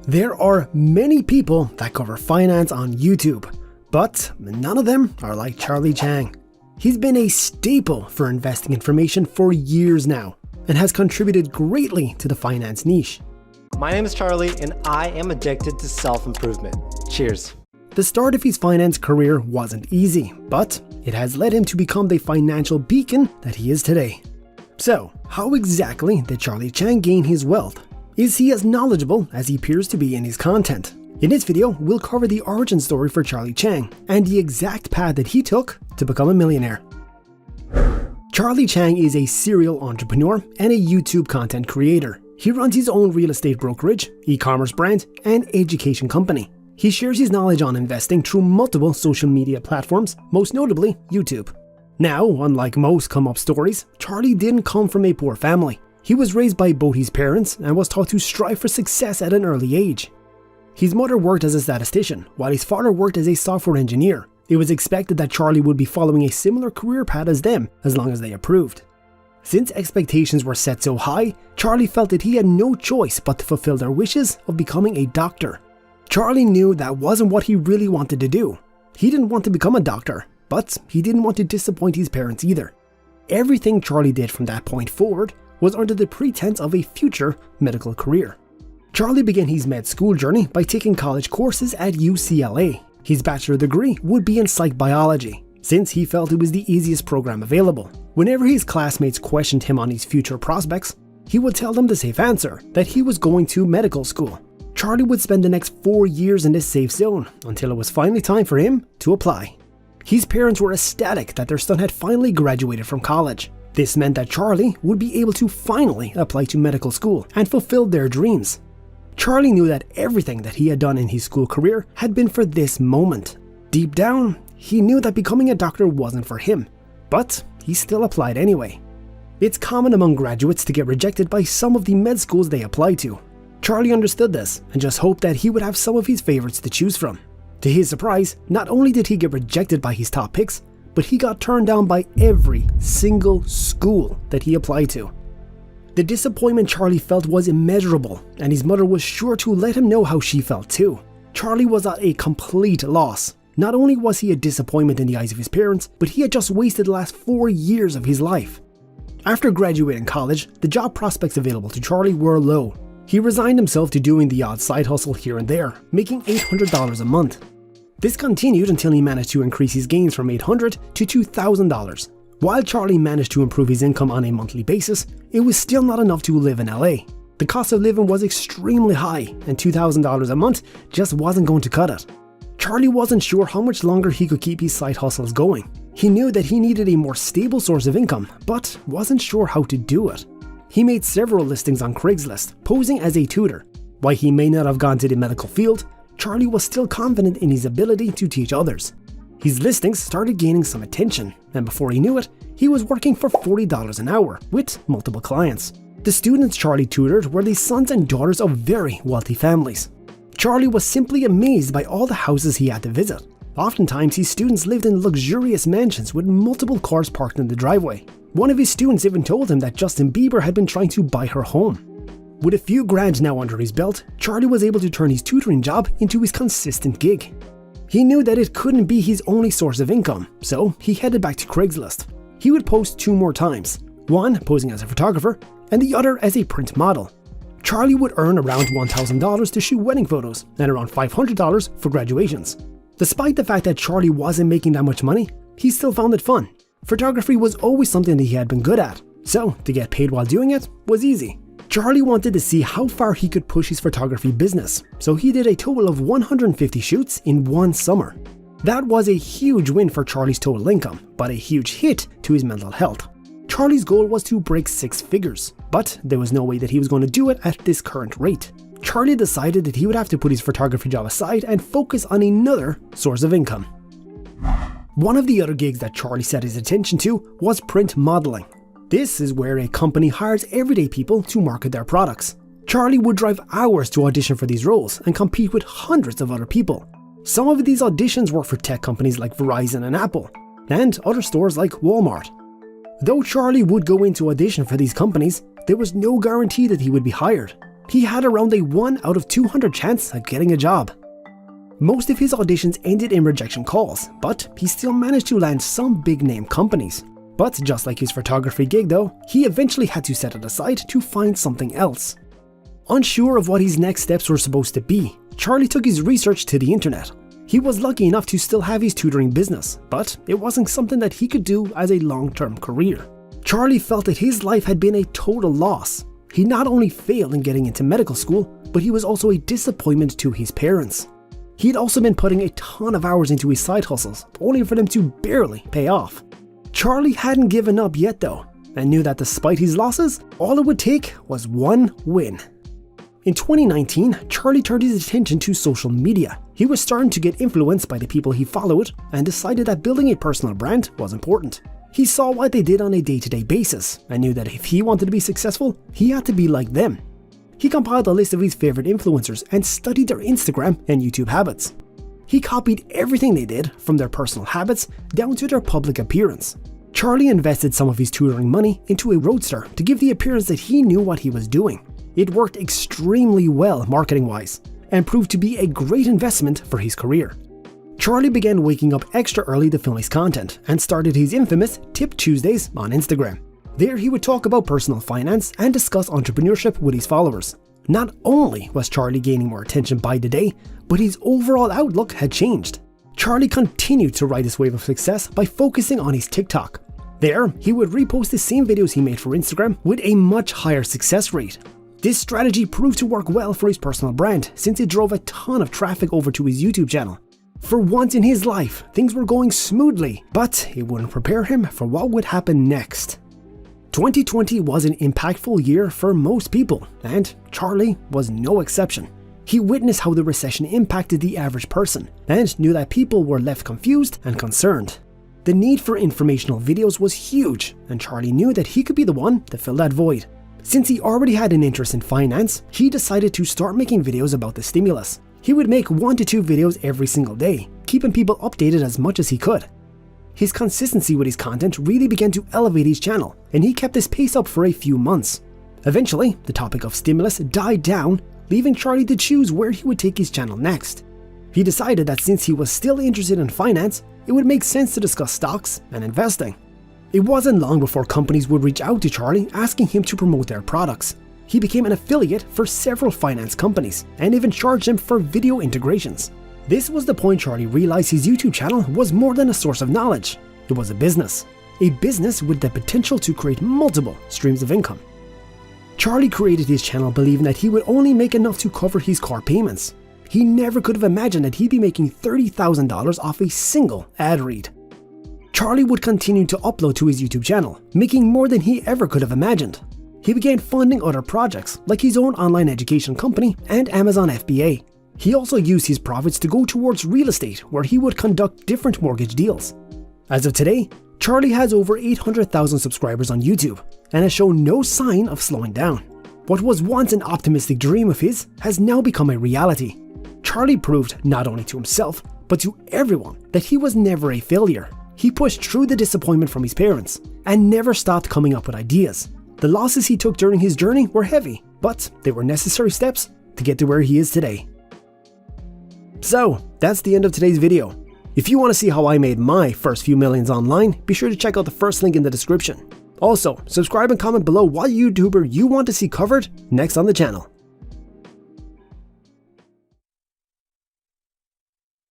There are many people that cover finance on YouTube, but none of them are like Charlie Chang. He's been a staple for investing information for years now and has contributed greatly to the finance niche. My name is Charlie and I am addicted to self-improvement. Cheers. The start of his finance career wasn't easy, but it has led him to become the financial beacon that he is today. So, how exactly did Charlie Chang gain his wealth? Is he as knowledgeable as he appears to be in his content? In this video, we'll cover the origin story for Charlie Chang and the exact path that he took to become a millionaire. Charlie Chang is a serial entrepreneur and a YouTube content creator. He runs his own real estate brokerage, e-commerce brand, and education company. He shares his knowledge on investing through multiple social media platforms, most notably YouTube. Now, unlike most come-up stories, Charlie didn't come from a poor family. He was raised by both his parents and was taught to strive for success at an early age. His mother worked as a statistician, while his father worked as a software engineer. It was expected that Charlie would be following a similar career path as them, as long as they approved. Since expectations were set so high, Charlie felt that he had no choice but to fulfill their wishes of becoming a doctor. Charlie knew that wasn't what he really wanted to do. He didn't want to become a doctor, but he didn't want to disappoint his parents either. Everything Charlie did from that point forward was under the pretense of a future medical career. Charlie began his med school journey by taking college courses at UCLA. His bachelor degree would be in psych biology, since he felt it was the easiest program available. Whenever his classmates questioned him on his future prospects, he would tell them the safe answer, that he was going to medical school. Charlie would spend the next 4 years in this safe zone until it was finally time for him to apply. His parents were ecstatic that their son had finally graduated from college. This meant that Charlie would be able to finally apply to medical school and fulfill their dreams. Charlie knew that everything that he had done in his school career had been for this moment. Deep down, he knew that becoming a doctor wasn't for him, but he still applied anyway. It's common among graduates to get rejected by some of the med schools they apply to. Charlie understood this and just hoped that he would have some of his favorites to choose from. To his surprise, not only did he get rejected by his top picks, but he got turned down by every single school that he applied to. The disappointment Charlie felt was immeasurable, and his mother was sure to let him know how she felt too. Charlie was at a complete loss. Not only was he a disappointment in the eyes of his parents, but he had just wasted the last 4 years of his life. After graduating college, the job prospects available to Charlie were low. He resigned himself to doing the odd side hustle here and there, making $800 a month. This continued until he managed to increase his gains from $800 to $2,000. While Charlie managed to improve his income on a monthly basis, it was still not enough to live in LA. The cost of living was extremely high, and $2,000 a month just wasn't going to cut it. Charlie wasn't sure how much longer he could keep his side hustles going. He knew that he needed a more stable source of income, but wasn't sure how to do it. He made several listings on Craigslist, posing as a tutor. While he may not have gone to the medical field, Charlie was still confident in his ability to teach others. His listings started gaining some attention, and before he knew it, he was working for $40 an hour with multiple clients. The students Charlie tutored were the sons and daughters of very wealthy families. Charlie was simply amazed by all the houses he had to visit. Oftentimes, his students lived in luxurious mansions with multiple cars parked in the driveway. One of his students even told him that Justin Bieber had been trying to buy her home. With a few grand now under his belt, Charlie was able to turn his tutoring job into his consistent gig. He knew that it couldn't be his only source of income, so he headed back to Craigslist. He would post 2 more times, one posing as a photographer and the other as a print model. Charlie would earn around $1,000 to shoot wedding photos and around $500 for graduations. Despite the fact that Charlie wasn't making that much money, he still found it fun. Photography was always something that he had been good at, so to get paid while doing it was easy. Charlie wanted to see how far he could push his photography business, so he did a total of 150 shoots in one summer. That was a huge win for Charlie's total income, but a huge hit to his mental health. Charlie's goal was to break 6 figures, but there was no way that he was going to do it at this current rate. Charlie decided that he would have to put his photography job aside and focus on another source of income. One of the other gigs that Charlie set his attention to was print modeling. This is where a company hires everyday people to market their products. Charlie would drive hours to audition for these roles and compete with hundreds of other people. Some of these auditions were for tech companies like Verizon and Apple, and other stores like Walmart. Though Charlie would go in to audition for these companies, there was no guarantee that he would be hired. He had around a 1 out of 200 chance at getting a job. Most of his auditions ended in rejection calls, but he still managed to land some big name companies. But just like his photography gig though, he eventually had to set it aside to find something else. Unsure of what his next steps were supposed to be, Charlie took his research to the internet. He was lucky enough to still have his tutoring business, but it wasn't something that he could do as a long-term career. Charlie felt that his life had been a total loss. He not only failed in getting into medical school, but he was also a disappointment to his parents. He'd also been putting a ton of hours into his side hustles, only for them to barely pay off. Charlie hadn't given up yet though, and knew that despite his losses, all it would take was one win. In 2019, Charlie turned his attention to social media. He was starting to get influenced by the people he followed and decided that building a personal brand was important. He saw what they did on a day-to-day basis and knew that if he wanted to be successful, he had to be like them. He compiled a list of his favorite influencers and studied their Instagram and YouTube habits. He copied everything they did, from their personal habits down to their public appearance. Charlie invested some of his tutoring money into a roadster to give the appearance that he knew what he was doing. It worked extremely well marketing-wise and proved to be a great investment for his career. Charlie began waking up extra early to film his content and started his infamous Tip Tuesdays on Instagram. There he would talk about personal finance and discuss entrepreneurship with his followers. Not only was Charlie gaining more attention by the day, but his overall outlook had changed. Charlie continued to ride this wave of success by focusing on his TikTok. There, he would repost the same videos he made for Instagram with a much higher success rate. This strategy proved to work well for his personal brand since it drove a ton of traffic over to his YouTube channel. For once in his life, things were going smoothly, but it wouldn't prepare him for what would happen next. 2020 was an impactful year for most people, and Charlie was no exception. He witnessed how the recession impacted the average person and knew that people were left confused and concerned. The need for informational videos was huge, and Charlie knew that he could be the one to fill that void. Since he already had an interest in finance, he decided to start making videos about the stimulus. He would make 1 to 2 videos every single day, keeping people updated as much as he could. His consistency with his content really began to elevate his channel, and he kept this pace up for a few months. Eventually, the topic of stimulus died down, leaving Charlie to choose where he would take his channel next. He decided that since he was still interested in finance, it would make sense to discuss stocks and investing. It wasn't long before companies would reach out to Charlie asking him to promote their products. He became an affiliate for several finance companies and even charged them for video integrations. This was the point Charlie realized his YouTube channel was more than a source of knowledge. It was a business with the potential to create multiple streams of income. Charlie created his channel believing that he would only make enough to cover his car payments. He never could have imagined that he'd be making $30,000 off a single ad read. Charlie would continue to upload to his YouTube channel, making more than he ever could have imagined. He began funding other projects like his own online education company and Amazon FBA. He also used his profits to go towards real estate, where he would conduct different mortgage deals. As of today, Charlie has over 800,000 subscribers on YouTube and has shown no sign of slowing down. What was once an optimistic dream of his has now become a reality. Charlie proved not only to himself, but to everyone that he was never a failure. He pushed through the disappointment from his parents and never stopped coming up with ideas. The losses he took during his journey were heavy, but they were necessary steps to get to where he is today. So, that's the end of today's video. If you want to see how I made my first few millions online, be sure to check out the first link in the description. Also, subscribe and comment below what YouTuber you want to see covered next on the channel.